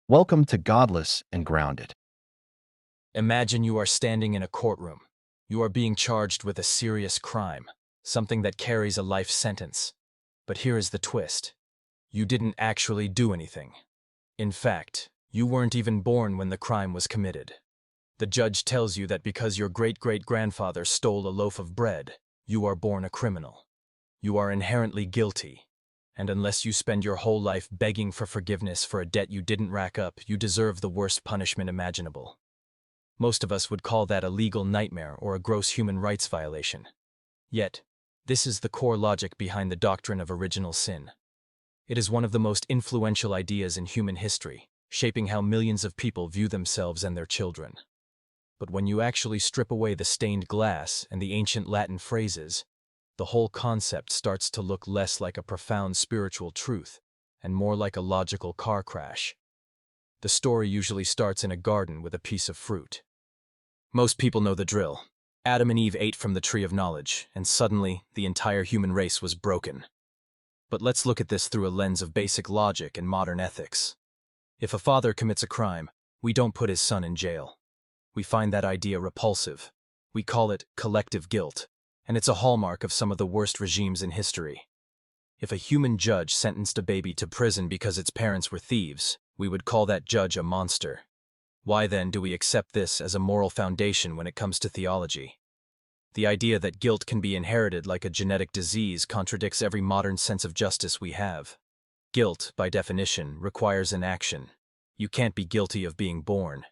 Welcome to Godless and Grounded. Imagine you are standing in a courtroom. You are being charged with a serious crime, something that carries a life sentence. But here is the twist. You didn't actually do anything. In fact, you weren't even born when the crime was committed. The judge tells you that because your great-great-grandfather stole a loaf of bread, you are born a criminal. You are inherently guilty. And unless you spend your whole life begging for forgiveness for a debt you didn't rack up, you deserve the worst punishment imaginable. Most of us would call that a legal nightmare or a gross human rights violation. Yet, this is the core logic behind the doctrine of original sin. It is one of the most influential ideas in human history, shaping how millions of people view themselves and their children. But when you actually strip away the stained glass and the ancient Latin phrases, the whole concept starts to look less like a profound spiritual truth and more like a logical car crash. The story usually starts in a garden with a piece of fruit. Most people know the drill. Adam and Eve ate from the tree of knowledge, and suddenly the entire human race was broken. But let's look at this through a lens of basic logic and modern ethics. If a father commits a crime, we don't put his son in jail. We find that idea repulsive. We call it collective guilt. And it's a hallmark of some of the worst regimes in history. If a human judge sentenced a baby to prison because its parents were thieves, we would call that judge a monster. Why then do we accept this as a moral foundation when it comes to theology? The idea that guilt can be inherited like a genetic disease contradicts every modern sense of justice we have. Guilt, by definition, requires an action. You can't be guilty of being born.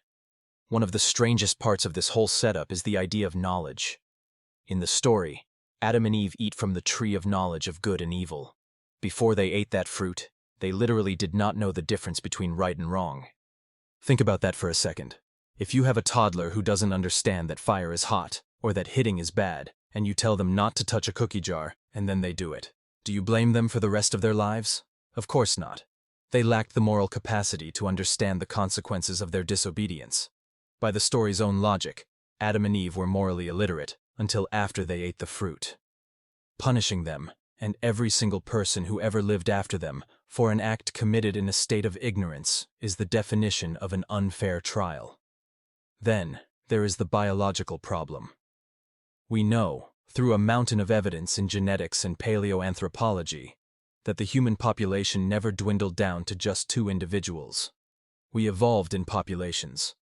One of the strangest parts of this whole setup is the idea of knowledge. In the story, Adam and Eve eat from the tree of knowledge of good and evil. Before they ate that fruit, they literally did not know the difference between right and wrong. Think about that for a second. If you have a toddler who doesn't understand that fire is hot, or that hitting is bad, and you tell them not to touch a cookie jar, and then they do it, do you blame them for the rest of their lives? Of course not. They lacked the moral capacity to understand the consequences of their disobedience. By the story's own logic, Adam and Eve were morally illiterate until after they ate the fruit. Punishing them, and every single person who ever lived after them, for an act committed in a state of ignorance is the definition of an unfair trial. Then, there is the biological problem. We know, through a mountain of evidence in genetics and paleoanthropology, that the human population never dwindled down to just two individuals. We evolved in populations.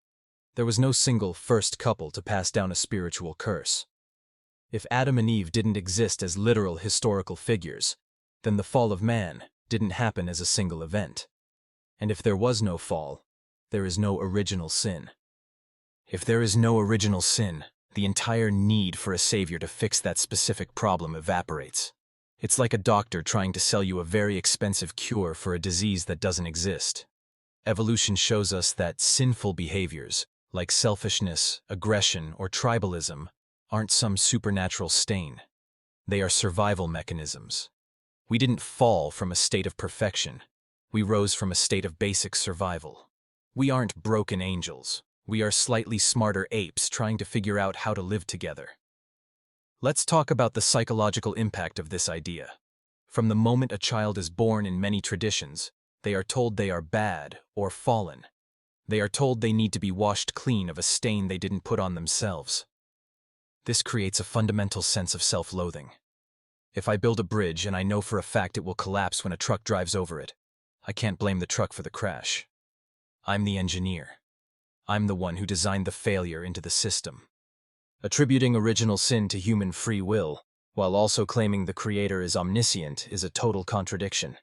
There was no single first couple to pass down a spiritual curse. If Adam and Eve didn't exist as literal historical figures, then the fall of man didn't happen as a single event. And if there was no fall, there is no original sin. If there is no original sin, the entire need for a savior to fix that specific problem evaporates. It's like a doctor trying to sell you a very expensive cure for a disease that doesn't exist. Evolution shows us that sinful behaviors, like selfishness, aggression, or tribalism, aren't some supernatural stain. They are survival mechanisms. We didn't fall from a state of perfection. We rose from a state of basic survival. We aren't broken angels. We are slightly smarter apes trying to figure out how to live together. Let's talk about the psychological impact of this idea. From the moment a child is born in many traditions, they are told they are bad or fallen. They are told they need to be washed clean of a stain they didn't put on themselves. This creates a fundamental sense of self-loathing. If I build a bridge and I know for a fact it will collapse when a truck drives over it, I can't blame the truck for the crash. I'm the engineer. I'm the one who designed the failure into the system. Attributing original sin to human free will, while also claiming the Creator is omniscient, is a total contradiction.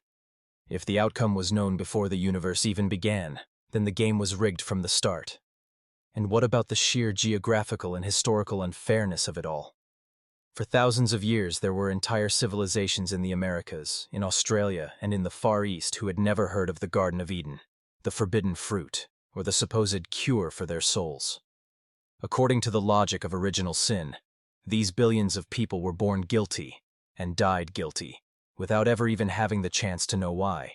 If the outcome was known before the universe even began, then the game was rigged from the start. And what about the sheer geographical and historical unfairness of it all? For thousands of years, there were entire civilizations in the Americas, in Australia, and in the Far East who had never heard of the Garden of Eden, the forbidden fruit, or the supposed cure for their souls. According to the logic of original sin, these billions of people were born guilty and died guilty, without ever even having the chance to know why.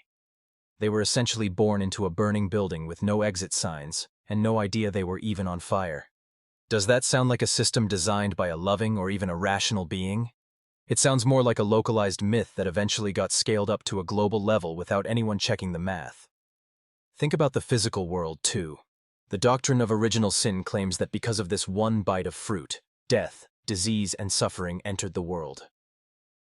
They were essentially born into a burning building with no exit signs and no idea they were even on fire. Does that sound like a system designed by a loving or even a rational being? It sounds more like a localized myth that eventually got scaled up to a global level without anyone checking the math. Think about the physical world, too. The doctrine of original sin claims that because of this one bite of fruit, death, disease, and suffering entered the world.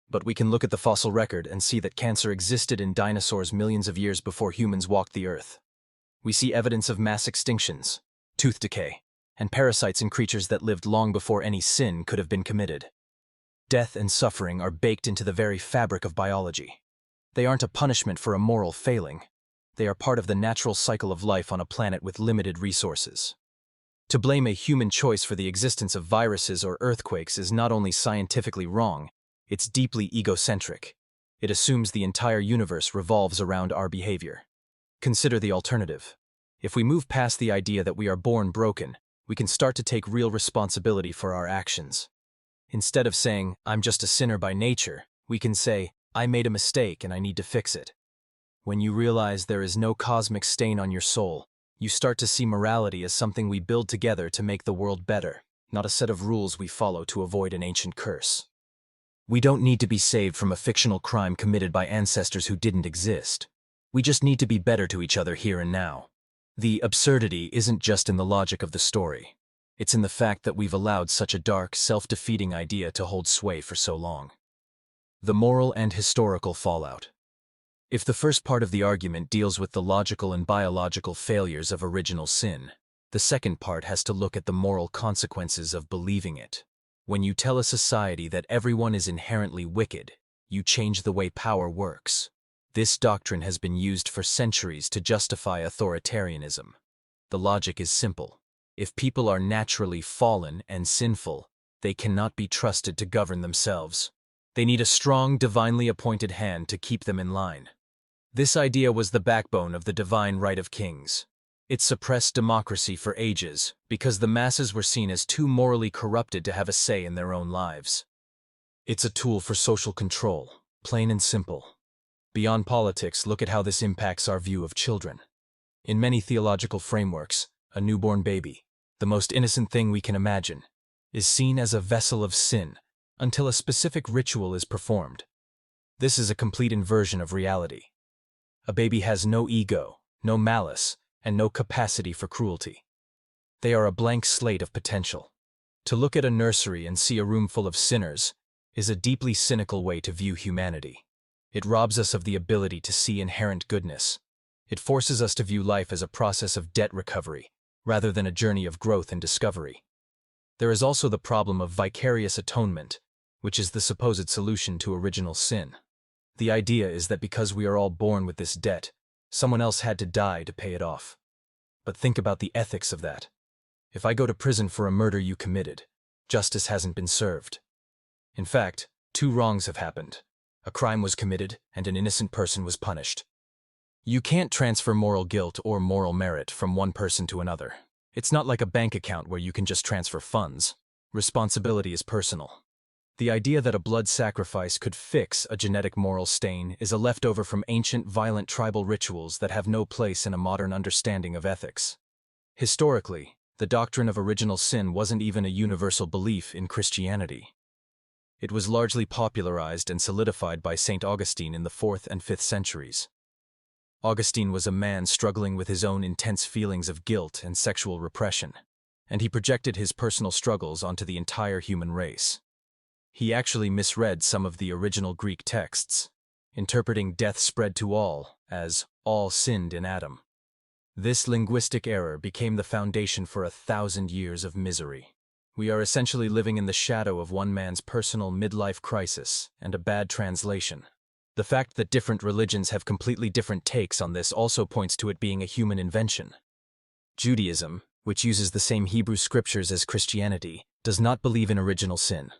But we can look at the fossil record and see that cancer existed in dinosaurs millions of years before humans walked the earth. We see evidence of mass extinctions, tooth decay, and parasites in creatures that lived long before any sin could have been committed. Death and suffering are baked into the very fabric of biology. They aren't a punishment for a moral failing. They are part of the natural cycle of life on a planet with limited resources. To blame a human choice for the existence of viruses or earthquakes is not only scientifically wrong, it's deeply egocentric. It assumes the entire universe revolves around our behavior. Consider the alternative. If we move past the idea that we are born broken, we can start to take real responsibility for our actions. Instead of saying, "I'm just a sinner by nature," we can say, "I made a mistake and I need to fix it." When you realize there is no cosmic stain on your soul, you start to see morality as something we build together to make the world better, not a set of rules we follow to avoid an ancient curse. We don't need to be saved from a fictional crime committed by ancestors who didn't exist. We just need to be better to each other here and now. The absurdity isn't just in the logic of the story. It's in the fact that we've allowed such a dark, self-defeating idea to hold sway for so long. The moral and historical fallout. If the first part of the argument deals with the logical and biological failures of original sin, the second part has to look at the moral consequences of believing it. When you tell a society that everyone is inherently wicked, you change the way power works. This doctrine has been used for centuries to justify authoritarianism. The logic is simple. If people are naturally fallen and sinful, they cannot be trusted to govern themselves. They need a strong, divinely appointed hand to keep them in line. This idea was the backbone of the divine right of kings. It suppressed democracy for ages because the masses were seen as too morally corrupted to have a say in their own lives. It's a tool for social control, plain and simple. Beyond politics, look at how this impacts our view of children. In many theological frameworks, a newborn baby, the most innocent thing we can imagine, is seen as a vessel of sin until a specific ritual is performed. This is a complete inversion of reality. A baby has no ego, no malice, and no capacity for cruelty. They are a blank slate of potential. To look at a nursery and see a room full of sinners is a deeply cynical way to view humanity. It robs us of the ability to see inherent goodness. It forces us to view life as a process of debt recovery, rather than a journey of growth and discovery. There is also the problem of vicarious atonement, which is the supposed solution to original sin. The idea is that because we are all born with this debt, someone else had to die to pay it off. But think about the ethics of that. If I go to prison for a murder you committed, justice hasn't been served. In fact, two wrongs have happened. A crime was committed, and an innocent person was punished. You can't transfer moral guilt or moral merit from one person to another. It's not like a bank account where you can just transfer funds. Responsibility is personal. The idea that a blood sacrifice could fix a genetic moral stain is a leftover from ancient violent tribal rituals that have no place in a modern understanding of ethics. Historically, the doctrine of original sin wasn't even a universal belief in Christianity. It was largely popularized and solidified by St. Augustine in the 4th and 5th centuries. Augustine was a man struggling with his own intense feelings of guilt and sexual repression, and he projected his personal struggles onto the entire human race. He actually misread some of the original Greek texts, interpreting death spread to all as all sinned in Adam. This linguistic error became the foundation for 1,000 years of misery. We are essentially living in the shadow of one man's personal midlife crisis and a bad translation. The fact that different religions have completely different takes on this also points to it being a human invention. Judaism, which uses the same Hebrew scriptures as Christianity, does not believe in original sin.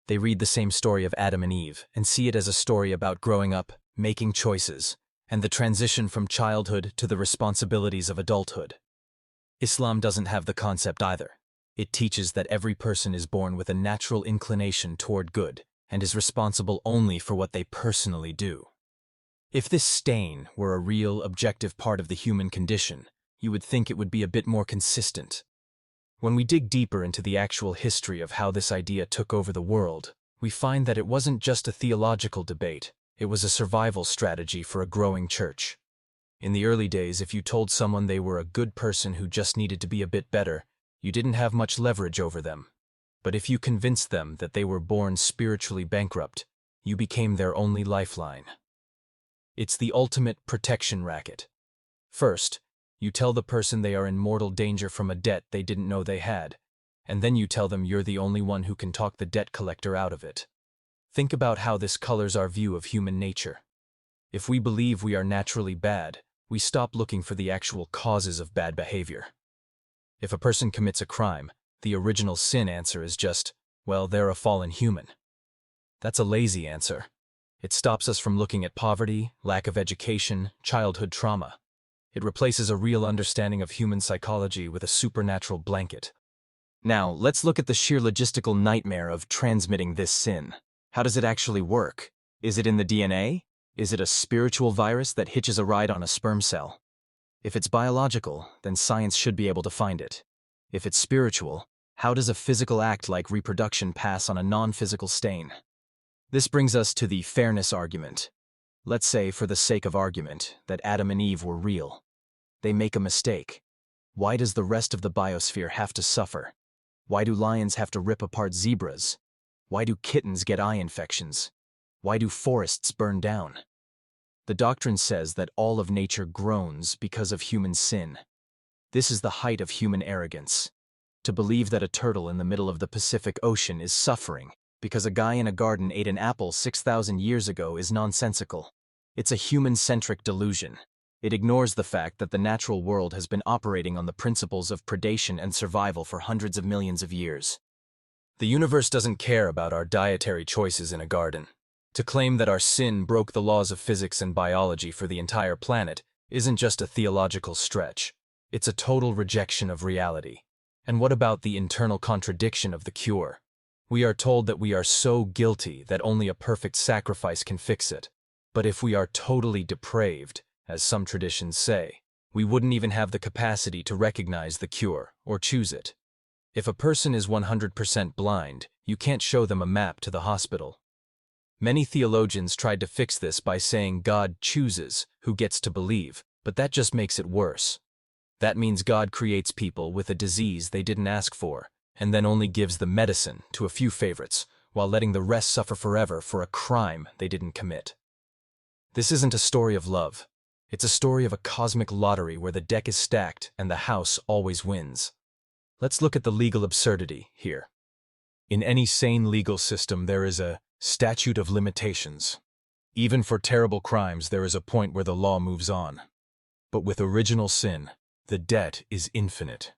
They read the same story of Adam and Eve and see it as a story about growing up, making choices, and the transition from childhood to the responsibilities of adulthood. Islam doesn't have the concept either. It teaches that every person is born with a natural inclination toward good and is responsible only for what they personally do. If this stain were a real, objective part of the human condition, you would think it would be a bit more consistent. When we dig deeper into the actual history of how this idea took over the world, we find that it wasn't just a theological debate, it was a survival strategy for a growing church. In the early days, if you told someone they were a good person who just needed to be a bit better, you didn't have much leverage over them. But if you convinced them that they were born spiritually bankrupt, you became their only lifeline. It's the ultimate protection racket. First, you tell the person they are in mortal danger from a debt they didn't know they had, and then you tell them you're the only one who can talk the debt collector out of it. Think about how this colors our view of human nature. If we believe we are naturally bad, we stop looking for the actual causes of bad behavior. If a person commits a crime, the original sin answer is just, well, they're a fallen human. That's a lazy answer. It stops us from looking at poverty, lack of education, childhood trauma. It replaces a real understanding of human psychology with a supernatural blanket. Now, let's look at the sheer logistical nightmare of transmitting this sin. How does it actually work? Is it in the DNA? Is it a spiritual virus that hitches a ride on a sperm cell? If it's biological, then science should be able to find it. If it's spiritual, how does a physical act like reproduction pass on a non-physical stain? This brings us to the fairness argument. Let's say, for the sake of argument, that Adam and Eve were real. They make a mistake. Why does the rest of the biosphere have to suffer? Why do lions have to rip apart zebras? Why do kittens get eye infections? Why do forests burn down? The doctrine says that all of nature groans because of human sin. This is the height of human arrogance. To believe that a turtle in the middle of the Pacific Ocean is suffering because a guy in a garden ate an apple 6,000 years ago is nonsensical. It's a human-centric delusion. It ignores the fact that the natural world has been operating on the principles of predation and survival for hundreds of millions of years. The universe doesn't care about our dietary choices in a garden. To claim that our sin broke the laws of physics and biology for the entire planet isn't just a theological stretch. It's a total rejection of reality. And what about the internal contradiction of the cure? We are told that we are so guilty that only a perfect sacrifice can fix it. But if we are totally depraved, as some traditions say, we wouldn't even have the capacity to recognize the cure or choose it. If a person is 100% blind, you can't show them a map to the hospital. Many theologians tried to fix this by saying God chooses who gets to believe, but that just makes it worse. That means God creates people with a disease they didn't ask for, and then only gives the medicine to a few favorites, while letting the rest suffer forever for a crime they didn't commit. This isn't a story of love. It's a story of a cosmic lottery where the deck is stacked and the house always wins. Let's look at the legal absurdity here. In any sane legal system, there is a statute of limitations. Even for terrible crimes, there is a point where the law moves on. But with original sin, the debt is infinite.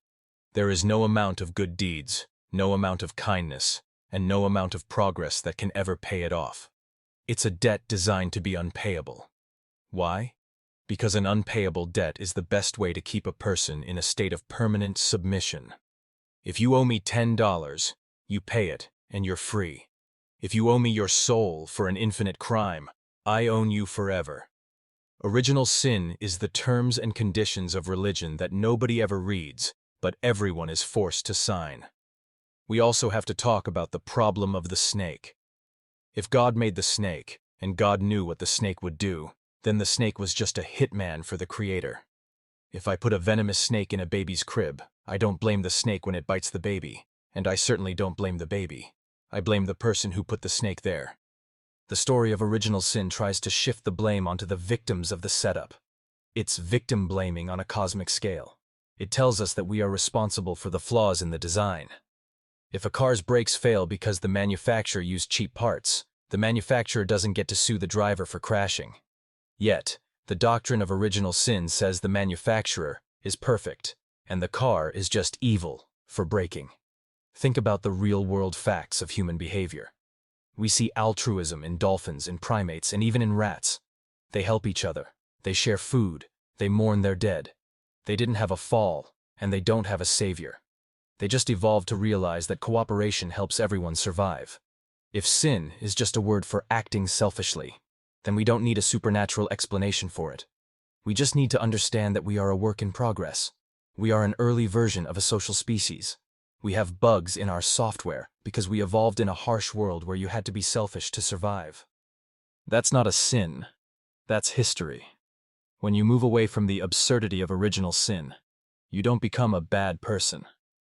There is no amount of good deeds, no amount of kindness, and no amount of progress that can ever pay it off. It's a debt designed to be unpayable. Why? Because an unpayable debt is the best way to keep a person in a state of permanent submission. If you owe me $10, you pay it, and you're free. If you owe me your soul for an infinite crime, I own you forever. Original sin is the terms and conditions of religion that nobody ever reads, but everyone is forced to sign. We also have to talk about the problem of the snake. If God made the snake, and God knew what the snake would do, then the snake was just a hitman for the creator. If I put a venomous snake in a baby's crib, I don't blame the snake when it bites the baby, and I certainly don't blame the baby. I blame the person who put the snake there. The story of original sin tries to shift the blame onto the victims of the setup. It's victim blaming on a cosmic scale. It tells us that we are responsible for the flaws in the design. If a car's brakes fail because the manufacturer used cheap parts, the manufacturer doesn't get to sue the driver for crashing. Yet, the doctrine of original sin says the manufacturer is perfect, and the car is just evil for braking. Think about the real-world facts of human behavior. We see altruism in dolphins, in primates, and even in rats. They help each other. They share food. They mourn their dead. They didn't have a fall, and they don't have a savior. They just evolved to realize that cooperation helps everyone survive. If sin is just a word for acting selfishly, then we don't need a supernatural explanation for it. We just need to understand that we are a work in progress. We are an early version of a social species. We have bugs in our software because we evolved in a harsh world where you had to be selfish to survive. That's not a sin. That's history. When you move away from the absurdity of original sin, you don't become a bad person.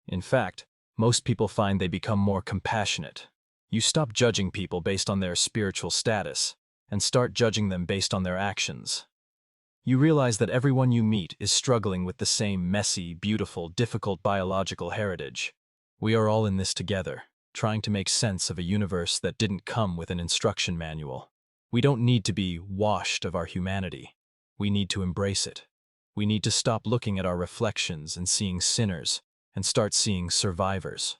In fact, most people find they become more compassionate. You stop judging people based on their spiritual status and start judging them based on their actions. You realize that everyone you meet is struggling with the same messy, beautiful, difficult biological heritage. We are all in this together, trying to make sense of a universe that didn't come with an instruction manual. We don't need to be washed of our humanity. We need to embrace it. We need to stop looking at our reflections and seeing sinners and start seeing survivors.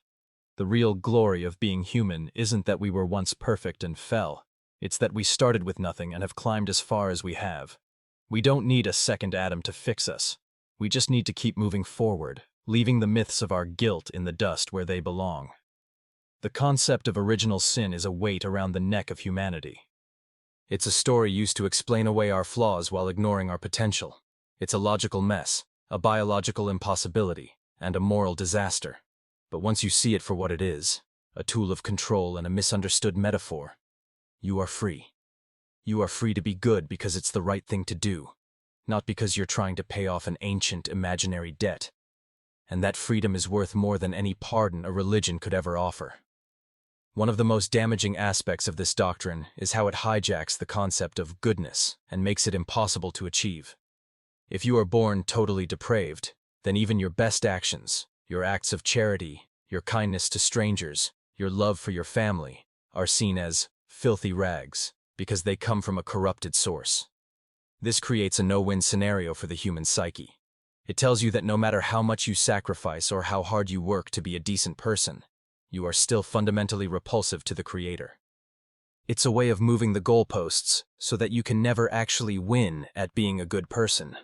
The real glory of being human isn't that we were once perfect and fell. It's that we started with nothing and have climbed as far as we have. We don't need a second Adam to fix us. We just need to keep moving forward, leaving the myths of our guilt in the dust where they belong. The concept of original sin is a weight around the neck of humanity. It's a story used to explain away our flaws while ignoring our potential. It's a logical mess, a biological impossibility, and a moral disaster. But once you see it for what it is, a tool of control and a misunderstood metaphor, you are free. You are free to be good because it's the right thing to do, not because you're trying to pay off an ancient imaginary debt. And that freedom is worth more than any pardon a religion could ever offer. One of the most damaging aspects of this doctrine is how it hijacks the concept of goodness and makes it impossible to achieve. If you are born totally depraved, then even your best actions, your acts of charity, your kindness to strangers, your love for your family, are seen as filthy rags because they come from a corrupted source. This creates a no-win scenario for the human psyche. It tells you that no matter how much you sacrifice or how hard you work to be a decent person, you are still fundamentally repulsive to the Creator. It's a way of moving the goalposts so that you can never actually win at being a good person.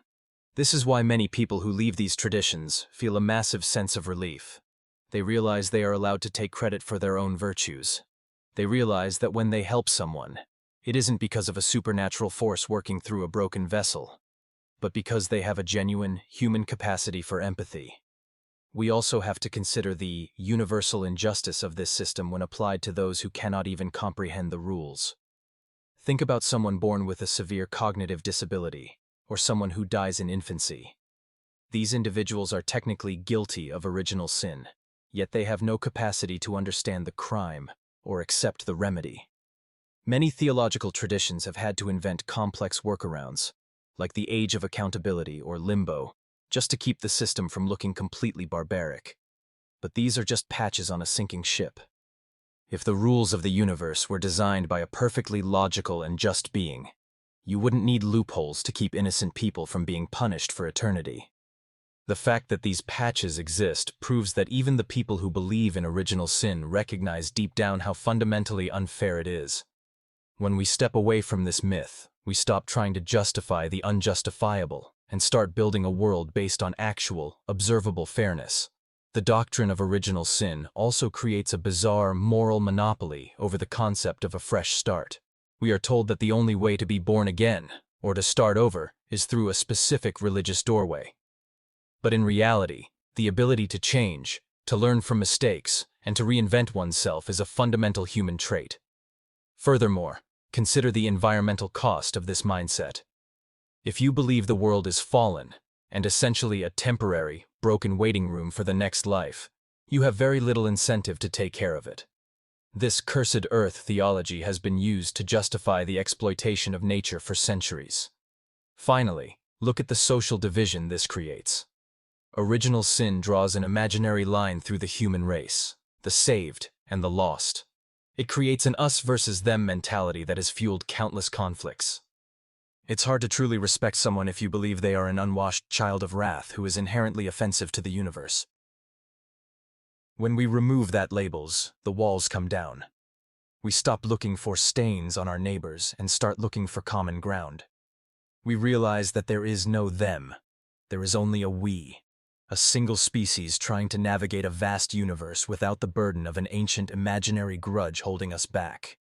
This is why many people who leave these traditions feel a massive sense of relief. They realize they are allowed to take credit for their own virtues. They realize that when they help someone, it isn't because of a supernatural force working through a broken vessel, but because they have a genuine human capacity for empathy. We also have to consider the universal injustice of this system when applied to those who cannot even comprehend the rules. Think about someone born with a severe cognitive disability, or someone who dies in infancy. These individuals are technically guilty of original sin, yet they have no capacity to understand the crime or accept the remedy. Many theological traditions have had to invent complex workarounds, like the age of accountability or limbo, just to keep the system from looking completely barbaric. But these are just patches on a sinking ship. If the rules of the universe were designed by a perfectly logical and just being, you wouldn't need loopholes to keep innocent people from being punished for eternity. The fact that these patches exist proves that even the people who believe in original sin recognize deep down how fundamentally unfair it is. When we step away from this myth, we stop trying to justify the unjustifiable and start building a world based on actual, observable fairness. The doctrine of original sin also creates a bizarre moral monopoly over the concept of a fresh start. We are told that the only way to be born again, or to start over, is through a specific religious doorway. But in reality, the ability to change, to learn from mistakes, and to reinvent oneself is a fundamental human trait. Furthermore, consider the environmental cost of this mindset. If you believe the world is fallen, and essentially a temporary, broken waiting room for the next life, you have very little incentive to take care of it. This cursed earth theology has been used to justify the exploitation of nature for centuries. Finally, look at the social division this creates. Original sin draws an imaginary line through the human race, the saved and the lost. It creates an us versus them mentality that has fueled countless conflicts. It's hard to truly respect someone if you believe they are an unwashed child of wrath who is inherently offensive to the universe. When we remove that labels, the walls come down. We stop looking for stains on our neighbors and start looking for common ground. We realize that there is no them. There is only a we, a single species trying to navigate a vast universe without the burden of an ancient imaginary grudge holding us back.